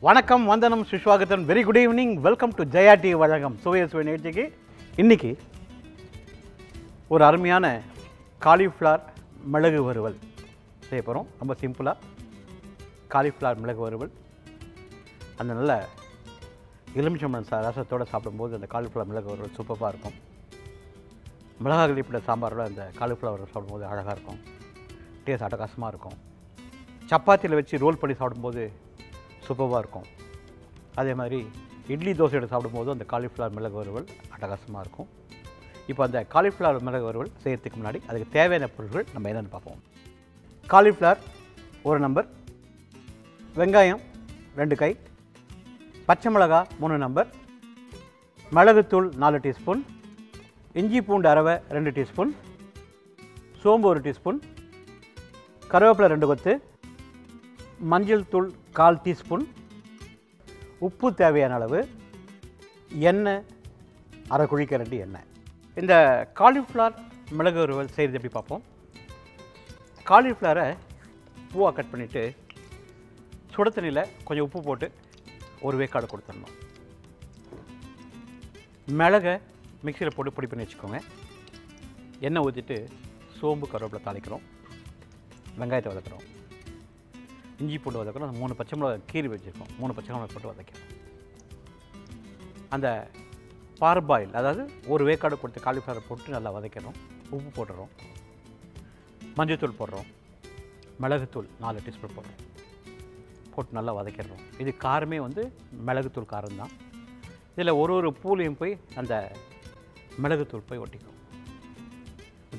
வணக்கம், வந்தனம், சுஷ்வாகத்தன். Very good evening. Welcome to Jaya T வழங்கம் சுவைய சுவை நிகழ்ச்சிக்கு. இன்றைக்கி ஒரு அருமையான காலிஃப்ளவர் மிளகு வறுவல் செய்ய போகிறோம். ரொம்ப சிம்பிளாக காலிஃப்ளவர் மிளகு வறுவல். அந்த நல்ல எலுமிச்சம்பழம் ரசத்தோடு சாப்பிடும்போது அந்த காலிஃப்ளவர் மிளகு வறுவல் சூப்பராக இருக்கும். மிளகா கிளிப்பிட சாம்பாரோட அந்த காலிஃப்ளவர் சாப்பிடும்போது அழகாக இருக்கும். டேஸ்ட் அட்டகாசமாக இருக்கும். சப்பாத்தியில் வச்சு ரோல் பண்ணி சாப்பிடும்போது சூப்பராக இருக்கும். அதே மாதிரி இட்லி தோசையோடு சாப்பிடும்போது அந்த காலிஃப்ளவர் மிளகு வறுவல் அட்டகாசமாக இருக்கும். இப்போ அந்த காலிஃப்ளவர் மிளகு வறுவல் செய்கிறதுக்கு முன்னாடி அதுக்கு தேவையான பொருட்கள் நம்ம என்னென்னு பார்ப்போம். காலிஃப்ளவர் ஒரு நம்பர், வெங்காயம் 2 கை, பச்சை மிளகா 3 நம்பர், மிளகுத்தூள் 4 டீஸ்பூன், இஞ்சி பூண்டு அரவை 2 டீஸ்பூன், சோம்பு 1 டீஸ்பூன், கருவேப்பிலை 2 கொத்து, மஞ்சள் தூள் 1/4 டீஸ்பூன், உப்பு தேவையான அளவு, எண்ணெய் அரை குழிக்கரண்டி எண்ணெய். இந்த காலிஃப்ளவர் மிளகு வறுவல் செய்கிறது எப்படி பார்ப்போம். காலிஃப்ளவரை பூவாக கட் பண்ணிவிட்டு சுட தண்ணியில் கொஞ்சம் உப்பு போட்டு ஒரு வேக்காடு கொடுத்துடணும். மிளகை மிக்சியில் போட்டு பொடி பண்ணி வச்சுக்கோங்க. எண்ணெய் ஊற்றிட்டு சோம்பு கருவேப்பிலை தாளிக்கிறோம், வெங்காயத்தை வதக்குறோம், இஞ்சி பூண்டு வதக்கிறோம். அந்த 3 பச்சை மிளகா கீறி வச்சுருக்கோம், 3 பச்சை மிளகா போட்டு வதக்கிறோம். அந்த பார்பாயில் அதாவது ஒரு வேக்காடு கொடுத்து காலிஃப்ளவர் போட்டு நல்லா வதக்கிறோம். உப்பு போட்டுறோம், மஞ்சள்தூள் போடுறோம், மிளகுத்தூள் 4 டீஸ்பூன் போடுறோம், போட்டு நல்லா வதக்கிடுறோம். இது காரமே மிளகுத்தூள் காரம் தான். இதில் ஒரு பூலையும் போய் அந்த மிளகுத்தூள் போய் ஒட்டிக்கும்.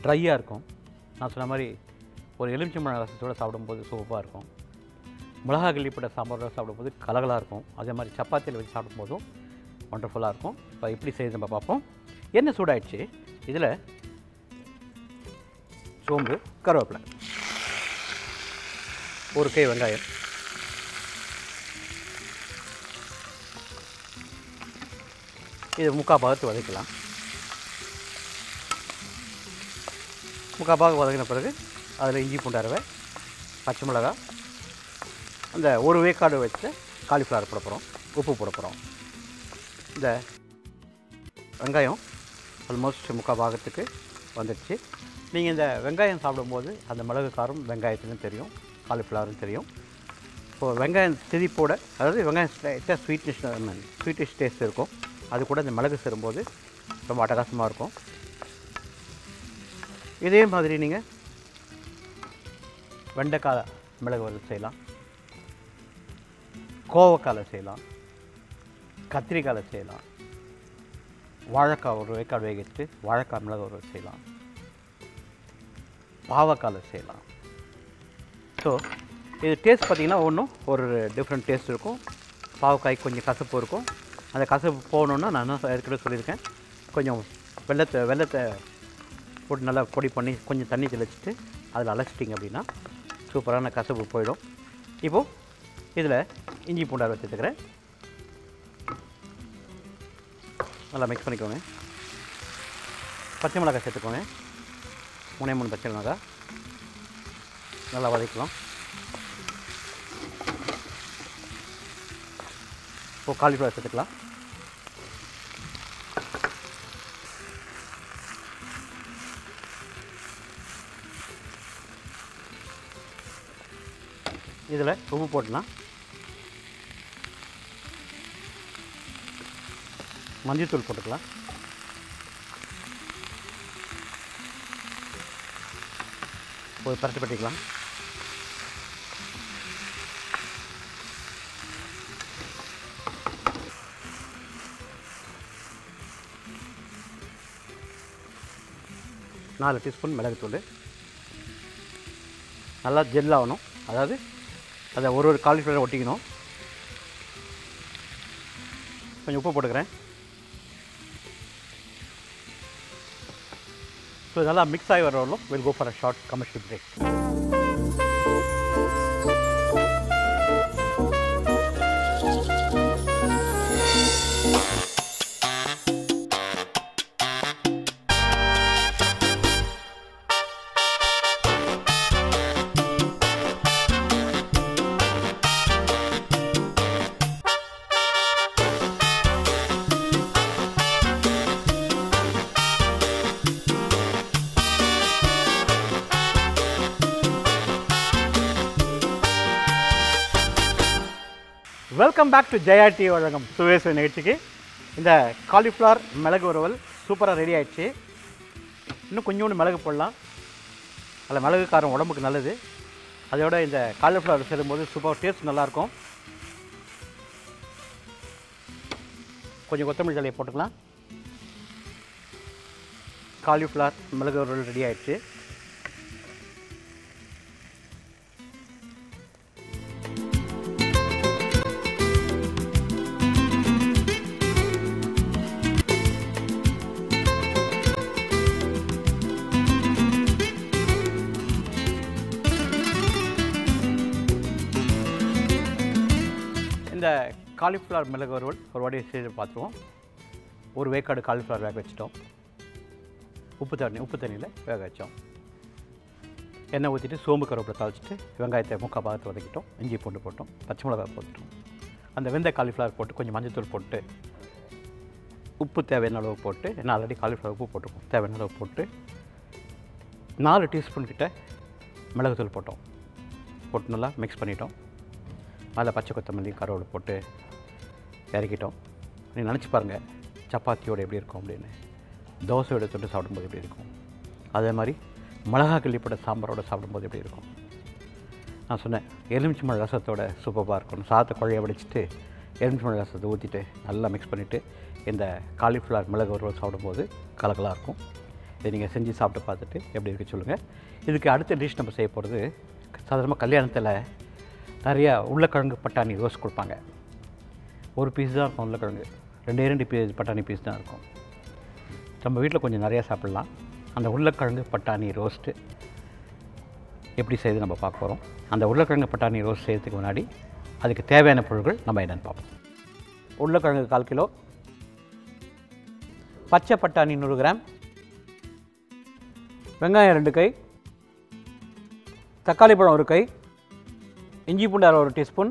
ட்ரையாக இருக்கும். நான் சொன்ன மாதிரி ஒரு எலுமிச்சம்பழம் ரசத்தோடு சாப்பிடும்போது சூப்பராக இருக்கும். மிளகா கிள்ளிப்பட்ட சாம்பாரோட சாப்பிடும்போது கலகலாக இருக்கும். அதே மாதிரி சப்பாத்தியில் வச்சு சாப்பிடும்போதும் ஒண்டர்ஃபுல்லாக இருக்கும். இப்போ எப்படி செய்யுது நம்ம பார்ப்போம். எண்ணெய் சூடாயிடுச்சு. இதில் சோம்பு, கருவேப்பிலை, 1 கை வெங்காயம், இது 3/4 பாகத்து வதக்கலாம். 3/4 பாகம் வதக்கின பிறகு அதில் இஞ்சி பூண்டு அரவை, பச்சை மிளகா, அந்த ஒரு வேக்காடு வச்ச காலிஃப்ளவர் போட போகிறோம், உப்பு போட போகிறோம். இந்த வெங்காயம் ஆல்மோஸ்ட் 3/4 பாகத்துக்கு வந்துடுச்சு. நீங்கள் இந்த வெங்காயம் சாப்பிடும்போது அந்த மிளகு காரம் வெங்காயத்துலையும் தெரியும், காலிஃப்ளவரும் தெரியும். இப்போது வெங்காயம் திதிப்போட, அதாவது வெங்காயம் ஸ்வீட்டிஷ் டேஸ்ட் இருக்கும். அது கூட இந்த மிளகு சேரும்போது ரொம்ப அட்டகாசமாக இருக்கும். இதே மாதிரி நீங்கள் வெண்டைக்காய் மிளகு வறுவல் செய்யலாம், கோவக்காயில் செய்யலாம், கத்திரிக்காயில் செய்யலாம், வாழைக்காய் ஒரு வேக்காடு வேகிட்டு வாழைக்காய் மிளகு வறுவல் செய்யலாம், பாவக்காயில் செய்யலாம். ஸோ இது டேஸ்ட் பார்த்திங்கன்னா ஒன்றும் ஒரு டிஃப்ரெண்ட் டேஸ்ட் இருக்கும். பாவக்காய் கொஞ்சம் கசப்பு இருக்கும். அந்த கசப்பு போகணுன்னா நான் என்ன ஏற்கனவே சொல்லியிருக்கேன், கொஞ்சம் வெள்ளத்தை போட்டு நல்லா பொடி பண்ணி கொஞ்சம் தண்ணி தெளிச்சிட்டு அதில் அலசிட்டிங்க அப்படின்னா சூப்பரான கசப்பு போயிடும். இப்போது இதில் இஞ்சி பூண்டு அரவை சேர்த்துக்கிறேன். நல்லா மிக்ஸ் பண்ணிக்கோங்க. பச்சை மிளகாய் சேர்த்துக்கோங்க, 3 பச்சை மிளகாய் நல்லா வதக்கலாம். இப்போது காலிஃப்ளவர் சேர்த்துக்கலாம். இதில் உப்பு போட்டுலாம், மஞ்சள்தூள் போட்டுக்கலாம், ஒரு பரட்டு பட்டிக்கலாம். நாலு டீஸ்பூன் மிளகுத்தூள். நல்லா ஜெல் ஆகணும், அதாவது அதை ஒரு காலிஃப்ளவர் ஒட்டிக்கணும். கொஞ்சம் உப்பு போட்டுக்கிறேன். ஸோ நல்லா மிக்ஸ் ஆகி வரவங்களும் will go for a short commercial break. Welcome back to Jaya TV வழங்கம் சுவேசுவை நிகழ்ச்சிக்கு. இந்த காலிஃப்ளவர் மிளகு வறுவல் சூப்பராக ரெடி ஆகிடுச்சு. இன்னும் கொஞ்சோண்டு மிளகு போடலாம். அதில் மிளகு காரம் உடம்புக்கு நல்லது. அதோட இந்த காலிஃப்ளவர் சேரும்போது சூப்பர் டேஸ்ட் நல்லாயிருக்கும். கொஞ்சம் கொத்தமல்லி தழையை போட்டுக்கலாம். காலிஃப்ளவர் மிளகு வறுவல் ரெடி ஆகிடுச்சு. இந்த காலிஃப்ளவர் மிளகு வறுவல் ஒரு வாட்டி செய்து பார்த்துருவோம். ஒரு வேக்காடு காலிஃப்ளவர் வேக வச்சிட்டோம். உப்பு தண்ணியில் வேக வச்சோம். எண்ணெய் ஊற்றிட்டு சோம்பு கருவேப்பிலை தாளிச்சிட்டு வெங்காயத்தை முக்கால் பாகத்தை வதக்கிட்டோம். இஞ்சி பூண்டு போட்டோம். பச்சை மிளகாய் போட்டுட்டோம். அந்த வெந்த காலிஃப்ளவர் போட்டு கொஞ்சம் மஞ்சள் போட்டு உப்பு தேவையான அளவு போட்டு, ஏன்னா ஆல்ரெடி காலிஃப்ளவர் உப்பு போட்டுருக்கோம், தேவையான அளவு போட்டு 4 டீஸ்பூன் கிட்ட மிளகுத்தூள் போட்டு நல்லா மிக்ஸ் பண்ணிட்டோம். அதில் பச்சை கொத்தமல்லி கருவேப்பிலை போட்டு இறக்கிட்டோம். நீங்கள் நினச்சி பாருங்கள் சப்பாத்தியோடு எப்படி இருக்கும் அப்படின்னு, தோசையோட தொட்டு சாப்பிடும்போது எப்படி இருக்கும், அதே மாதிரி மிளகா கிள்ளிப்பட்ட சாம்பாரோடு சாப்பிடும்போது எப்படி இருக்கும். நான் சொன்னேன் எலுமிச்சை மழை ரசத்தோட சூப்பராக இருக்கணும். சாதத்தை குழைய வடிச்சிட்டு எலுமிச்சை மழை ரசத்தை ஊற்றிட்டு நல்லா மிக்ஸ் பண்ணிவிட்டு இந்த காலிஃப்ளவர் மிளகு வறுவல் சாப்பிடும்போது கலக்கலாக இருக்கும். இதை நீங்கள் செஞ்சு சாப்பிட்டு பார்த்துட்டு எப்படி இருக்குன்னு சொல்லுங்கள். இதுக்கு அடுத்த டிஷ் நம்ம செய்ய போகிறது, சாதாரணமாக கல்யாணத்தில் நிறையா உருளைக்கிழங்கு பட்டாணி ரோஸ்ட் கொடுப்பாங்க. ஒரு பீஸ் தான் இருக்கும் உருளைக்கிழங்கு, 2 பீஸ் பட்டாணி பீஸ் தான் இருக்கும். நம்ம வீட்டில் கொஞ்சம் நிறையா சாப்பிட்லாம். அந்த உருளைக்கிழங்கு பட்டாணி ரோஸ்ட்டு எப்படி செய்து நம்ம பார்க்க போகிறோம். அந்த உருளைக்கிழங்கு பட்டாணி ரோஸ்ட் செய்கிறதுக்கு முன்னாடி அதுக்கு தேவையான பொருட்கள் நம்ம என்னென்னு பார்ப்போம். உருளைக்கிழங்கு 1/4 கிலோ, பச்சை பட்டாணி 100 கிராம், வெங்காயம் 2 கை, தக்காளி பழம் 1 கை, இஞ்சி பூண்டு 1 டீஸ்பூன்,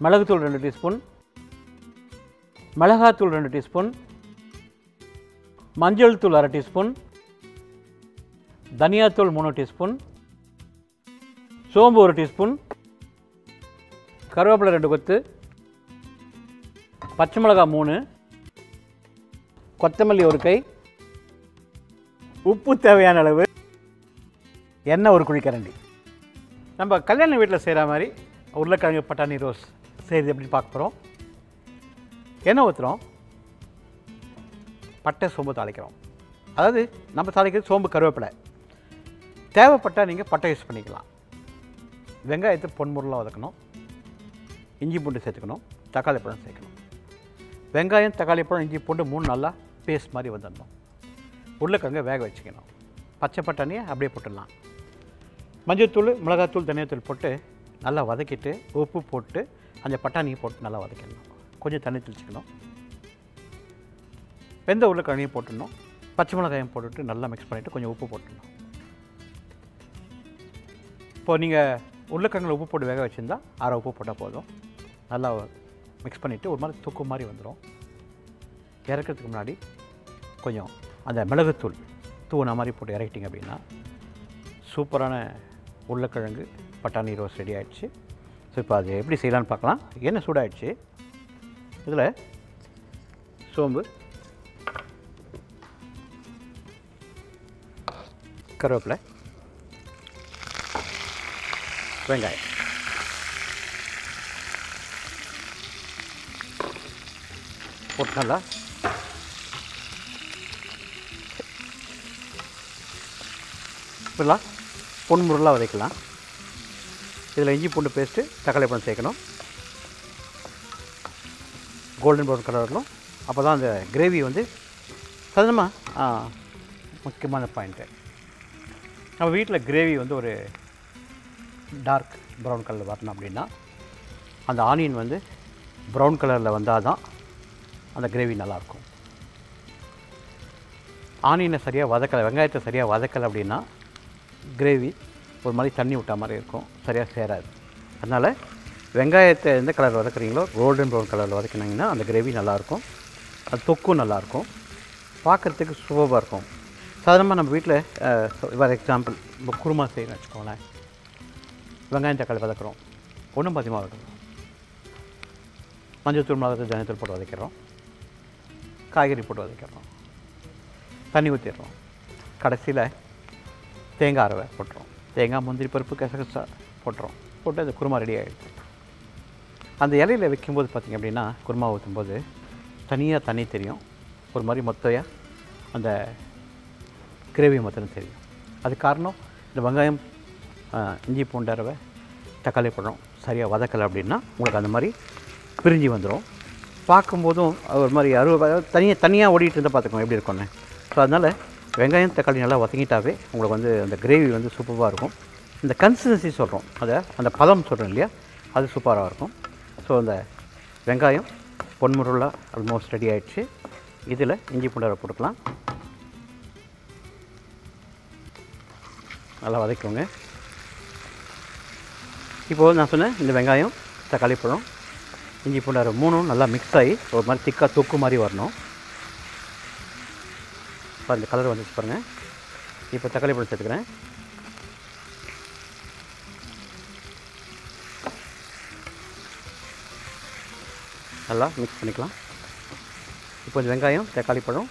மிளகுத்தூள் 2 டீஸ்பூன், மிளகாத்தூள் 2 டீஸ்பூன், மஞ்சள் தூள் 1/2 டீஸ்பூன், தனியாத்தூள் 3 டீஸ்பூன், சோம்பு 1 டீஸ்பூன், கருவேப்பிலை 2 கொத்து, பச்சை மிளகாய் 3, கொத்தமல்லி 1 கை, உப்பு தேவையான அளவு, எண்ணெய் 1 குழிக்கரண்டி. நம்ம கல்யாண வீட்டில் செய்கிற மாதிரி உருளைக்கிழங்கு பட்டாணி ரோஸ் செய்கிறது எப்படி பார்க்க போகிறோம். எண்ணெய் ஊற்றுறோம், பட்டை சோம்பு தாளிக்கிறோம். அதாவது நம்ம தாளிக்கிறது சோம்பு கருவேப்பிலை. தேவைப்பட்டால் நீங்கள் பட்டை யூஸ் பண்ணிக்கலாம். வெங்காயத்தை பொன்முறையில் வதக்கணும். இஞ்சி பூண்டு சேர்த்துக்கணும். தக்காளி பழம் சேர்க்கணும். வெங்காயம் தக்காளி பழம் இஞ்சி பூண்டு 3 நல்லா பேஸ்ட் மாதிரி வந்துடணும். உருளைக்கிழங்கை வேக வச்சுக்கணும். பச்சை பட்டாணியை அப்படியே போட்டுடலாம். மஞ்சள்தூள் மிளகாத்தூள் தனியாத்தூள் போட்டு நல்லா வதக்கிட்டு உப்பு போட்டு அந்த பட்டாணியை போட்டு நல்லா வதக்கிடணும். கொஞ்சம் தண்ணி தெளிச்சிக்கணும். வெந்த உருளைக்கிழங்கையும் போட்டுடணும். பச்சை மிளகாயும் போட்டுட்டு நல்லா மிக்ஸ் பண்ணிவிட்டு கொஞ்சம் உப்பு போட்டுடணும். இப்போது நீங்கள் உருளைக்கிழங்குல உப்பு போட்டு வேக வச்சுருந்தா 1/2 உப்பு போட்டால் போதும். நல்லா மிக்ஸ் பண்ணிவிட்டு ஒரு மாதிரி தொக்கு மாதிரி வந்துடும். இறக்கிறதுக்கு முன்னாடி கொஞ்சம் அந்த மிளகுத்தூள் தூண மாதிரி போட்டு இறக்கிட்டிங்க அப்படின்னா சூப்பரான உருளைக்கிழங்கு பட்டாணி ரோஸ் ரெடி ஆகிடுச்சு. ஸோ இப்போ அது எப்படி செய்யலான்னு பார்க்கலாம். எண்ணெய் சூடாகிடுச்சு. இதில் சோம்பு, கருவேப்பிலை, வெங்காயம் போட்டு நல்லா இப்பெல்லாம் பொன்முறையாக வதக்கலாம். இதில் இஞ்சி பூண்டு பேஸ்ட்டு தக்காளி பழம் சேர்க்கணும். கோல்டன் ப்ரௌன் கலர் வரணும். அப்போ தான் அந்த கிரேவி வந்து சாதாரணமாக முக்கியமான பாயிண்ட்டு. நம்ம வீட்டில் கிரேவி வந்து ஒரு டார்க் ப்ரௌன் கலர் வரணும் அப்படின்னா அந்த ஆனியன் வந்து ப்ரௌன் கலரில் வந்தால் தான் அந்த கிரேவி நல்லாயிருக்கும். ஆனியனை சரியாக வதக்கலை, வெங்காயத்தை சரியாக வதக்கலை அப்படின்னா கிரேவி ஒரு மாதிரி தண்ணி விட்டா மாதிரி இருக்கும், சரியாக சேராது. அதனால் வெங்காயத்தை எந்த கலர் வதக்குறீங்களோ கோல்டன் ப்ரௌன் கலரில் வதக்கினீங்கன்னா அந்த கிரேவி நல்லாயிருக்கும். அது தொக்கும் நல்லாயிருக்கும், பார்க்குறதுக்கு சூப்பராக இருக்கும். சாதாரணமாக நம்ம வீட்டில் ஃபார் எக்ஸாம்பிள் இப்போ குருமா செய்யணும்னு வச்சுக்கோங்களேன். வெங்காயம் தக்காளி வதக்குறோம், ஒன்றும் பாதியமாக வதக்குறோம். மஞ்சள்தூள், மிளகாத்தூள், தனியாத்தூள் போட்டு வதக்கிறோம். காய்கறி போட்டு வதக்கிறோம். தண்ணி ஊற்றிடுறோம். கடைசியில் தேங்காய் அரவை போட்டுறோம். தேங்காய், முந்திரி பருப்பு, கசகசா போட்டுறோம். போட்டு அந்த குருமா ரெடி ஆகிடுது. அந்த இலையில் வைக்கும்போது பார்த்திங்க அப்படின்னா குருமா ஊற்றும்போது தனியாக தண்ணி தெரியும். ஒரு மாதிரி மொத்தையாக அந்த கிரேவி மொத்தம் தெரியும். அது காரணம் இந்த வெங்காயம், இஞ்சி பூண்டு அரவை, தக்காளி பழம் சரியாக வதக்கலை அப்படின்னா உங்களுக்கு அந்த மாதிரி பிரிஞ்சு வந்துடும். பார்க்கும்போதும் ஒரு மாதிரி தனியாக ஓடிட்டு இருந்தால் பார்த்துக்கோங்க எப்படி இருக்கும்னு. ஸோ அதனால் வெங்காயம், தக்காளி நல்லா வதங்கிட்டாவே உங்களுக்கு வந்து அந்த கிரேவி வந்து சூப்பராக இருக்கும். இந்த கன்சிஸ்டன்சி சொல்கிறோம், அந்த பதம் சொல்கிறோம் இல்லையா, அது சூப்பராக இருக்கும். ஸோ அந்த வெங்காயம் பொன்முருளாக ஆல்மோஸ்ட் ரெடி ஆகிடுச்சு. இதில் இஞ்சி பூண்டு அரவை போட்டுக்கலாம். நல்லா வதக்குவோங்க. இப்போது நான் சொன்னேன் இந்த வெங்காயம், தக்காளி பழம், இஞ்சி பூண்டு அரவை மூணும் நல்லா மிக்ஸ் ஆகி ஒரு மாதிரி திக்காக தொக்கு மாதிரி வரணும். இப்போ அந்த கலர் வந்துச்சு பாருங்கள். இப்போ தக்காளி பழம் சேர்த்துக்கிறேன். நல்லா மிக்ஸ் பண்ணிக்கலாம். இப்போ இந்த வெங்காயம், தக்காளி பழம்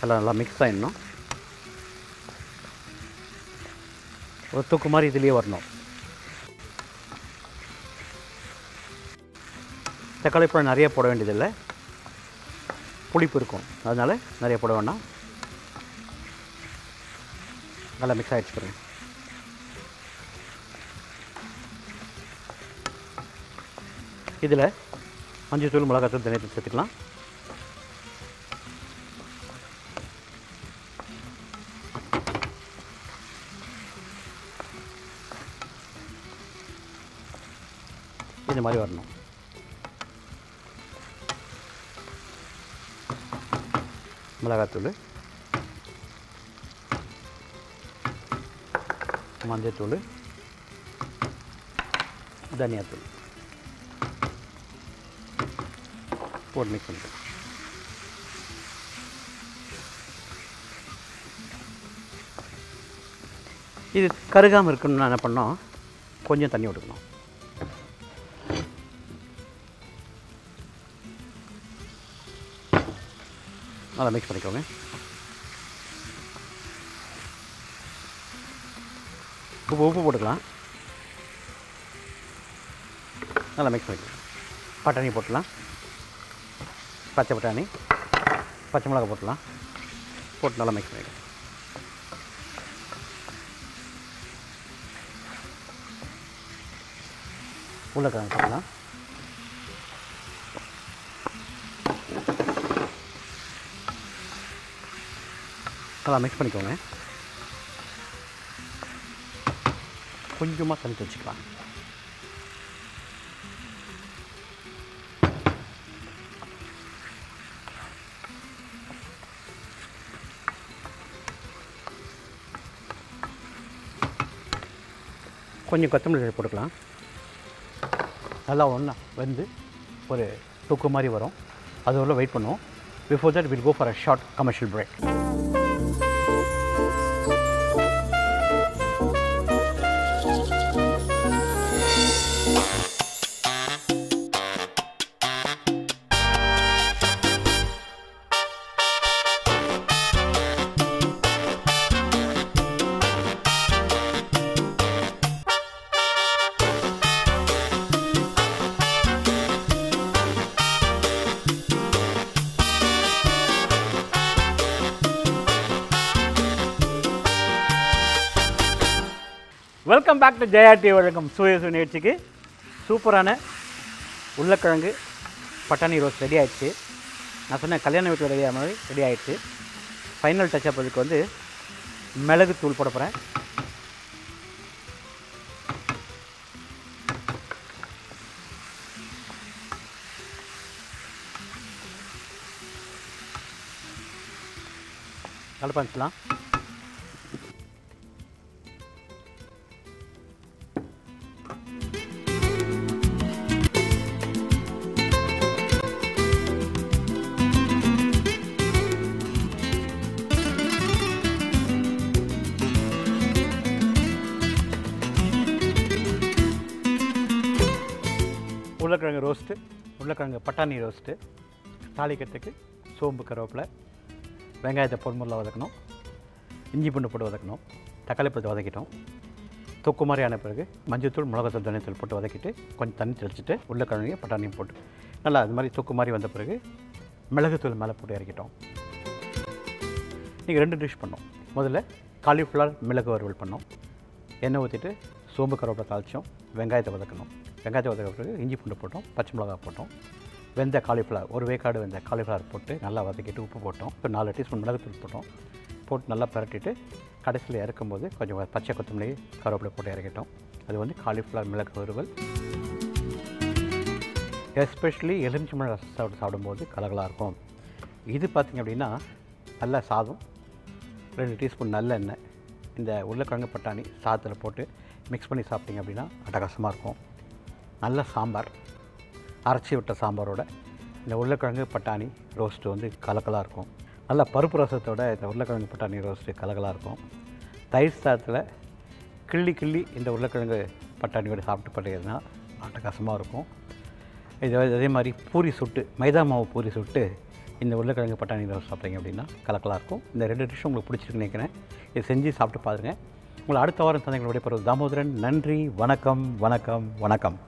நல்லா மிக்ஸ் ஆகிடணும். ஒரு தொக்கு மாதிரி இதுலேயே வரணும். தக்காளி பழம் நிறைய போட வேண்டியதில்லை, புளிப்பு இருக்கும், அதனால் நிறைய போட வேண்டாம். நல்லா மிக்ஸ் ஆகிடுச்சு பாருங்க. இதில் மஞ்சள்தூள், மிளகாத்தூள், தனியாத்தூள் சேர்த்துக்கலாம். இந்த மாதிரி வரணும். மிளகாத்தூள், மஞ்சள்தூள், தனியாத்தூள் போட்டு மிக்ஸ் பண்ணிக்கலாம். இது கருகாமல் இருக்கணும்னா என்ன பண்ணோம், கொஞ்சம் தண்ணி விட்டுக்கணும். நல்லா மிக்ஸ் பண்ணிக்கோங்க. உப்பு போட்டுக்கலாம். நல்லா மிக்ஸ் பண்ணிக்கலாம். பட்டாணி போட்டுக்கலாம். பச்சை பட்டாணி, பச்சை மிளகாய் போட்டுக்கலாம். போட்டு நல்லா மிக்ஸ் பண்ணிக்கலாம். உருளைக்கிழங்கு போடலாம். நல்லா மிக்ஸ் பண்ணிக்கோங்க. கொஞ்சமாக தண்ணி வச்சுக்கலாம். கொஞ்சம் கொத்தமல்லி போட்டுக்கலாம். நல்லா ஒன்றா வந்து ஒரு தொக்கு மாதிரி வரும். அது உள்ள வெயிட் பண்ணுவோம். Before that will go for a short commercial break. Welcome back to Jaya TV வழங்கும் சுவை நிகழ்ச்சிக்கு. சூப்பரான உருளைக்கிழங்கு பட்டாணி ரோஸ்ட் ரெடி ஆகிடுச்சு. நான் சொன்னேன் கல்யாண வீட்டில் ரெடி ஆகிற மாதிரி ரெடி ஆகிடுச்சு. ஃபைனல் டச்சப் அதுக்கு வந்து மிளகு தூள் போட போகிறேன். கலப்பா வச்சுக்கலாம். உருளைக்கிழங்கு ரோஸ்ட்டு, உருளைக்கிழங்கு பட்டாணி ரோஸ்ட்டு. தாளிக்கிறதுக்கு சோம்பு, கருவேப்பிலை, வெங்காயத்தை பொன்முறையில் வதக்கணும், இஞ்சி பூண்டு போட்டு வதக்கணும், தக்காளி போட்டு வதக்கிட்டோம். தொக்கு மாதிரி ஆன பிறகு மஞ்சள்தூள், மிளகாத்தூள், தனித்தூள் போட்டு வதக்கிட்டு கொஞ்சம் தண்ணி தெளிச்சிட்டு உருளைக்கிழங்கையும் பட்டாணியும் போட்டு நல்லா அது மாதிரி தொக்கு மாதிரி வந்த பிறகு மிளகுத்தூள் மேலே போட்டு இறக்கிட்டோம். நீங்கள் 2 டிஷ் பண்ணோம். முதல்ல காலிஃப்ளவர் மிளகு வறுவல் பண்ணோம். எண்ணெய் ஊற்றிட்டு சோம்பு, கருவேப்பிலை தாளித்தோம். வெங்காயத்தை வதக்கணும். வெங்காயத்தை வதக்க பிறகு இஞ்சி பூண்டு போட்டோம், பச்சை மிளகா போட்டோம். வெந்த காலிஃப்ளவர், ஒரு வேக்காடு வெந்த காலிஃப்ளவர் போட்டு நல்லா வதக்கிட்டு உப்பு போட்டோம். இப்போ 4 டீஸ்பூன் மிளகுத்தூள் போட்டோம். போட்டு நல்லா பரட்டிட்டு கடைசியில் இறக்கும்போது கொஞ்சம் பச்சை கொத்தமல்லி, கருவேப்பிலை போட்டு இறக்கிட்டோம். அது வந்து காலிஃப்ளவர் மிளகு வறுவல். எஸ்பெஷலி எலுமிச்சம்பழம் ரசம் சாப்பிடும்போது கலகலாக இருக்கும். இது பார்த்திங்க அப்படின்னா நல்ல சாதம், 2 டீஸ்பூன் நல்லெண்ணெய், இந்த உருளைக்கிழங்கு பட்டாணி சாதத்தில் போட்டு மிக்ஸ் பண்ணி சாப்பிட்டிங்க அப்படின்னா அட்டகாசமாக இருக்கும். நல்ல சாம்பார், அரைச்சி விட்ட சாம்பாரோட இந்த உருளைக்கிழங்கு பட்டாணி ரோஸ்ட்டு வந்து கலக்கலாக இருக்கும். நல்லா பருப்பு ரசத்தோட இந்த உருளைக்கிழங்கு பட்டாணி ரோஸ்ட்டு கலகலாக இருக்கும். தயிர் சாதத்தில் கிள்ளி இந்த உருளைக்கிழங்கு பட்டாணியோட சாப்பிட்டு பார்த்தீங்கன்னா அட்டகாசமாக இருக்கும். இது அதே மாதிரி பூரி சுட்டு, மைதா மாவு பூரி சுட்டு இந்த உருளைக்கிழங்கு பட்டாணி ரோஸ்ட் சாப்பிட்டீங்க அப்படின்னா கலக்கலாக இருக்கும். இந்த 2 டிஷ்ஷும் உங்களுக்கு பிடிச்சிருக்குன்னு நினைக்கிறேன். இது செஞ்சு சாப்பிட்டு பாருங்கள். உங்களை அடுத்த வாரம் சந்தைகளுடைய பருவ தாமோதரன். நன்றி, வணக்கம், வணக்கம், வணக்கம்.